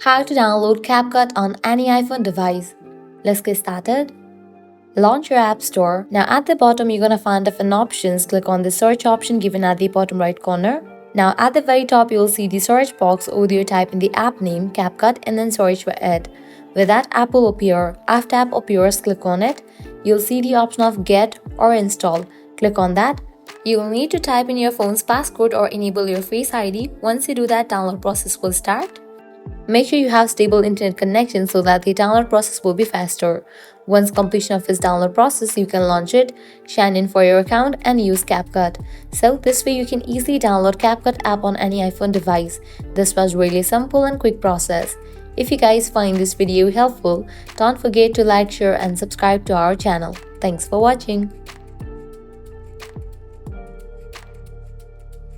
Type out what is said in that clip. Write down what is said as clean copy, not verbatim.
How to download CapCut on any iPhone device. Let's get started. Launch your App Store. Now at the bottom you're gonna find different options. Click on the search option given at the bottom right corner. Now at the very top you'll see the search box. Over there type in the app name CapCut and then search for it. With that app will appear. After app appears, click on it. You'll see the option of get or install. Click on that. You will need to type in your phone's passcode or enable your Face ID. Once you do that, download process will start. Make sure you have stable internet connection so that the download process will be faster. Once completion of this download process, you can launch it, sign in for your account and use CapCut. So this way you can easily download CapCut app on any iPhone device. This was really simple and quick process. If you guys find this video helpful, don't forget to like, share and subscribe to our channel. Thanks for watching.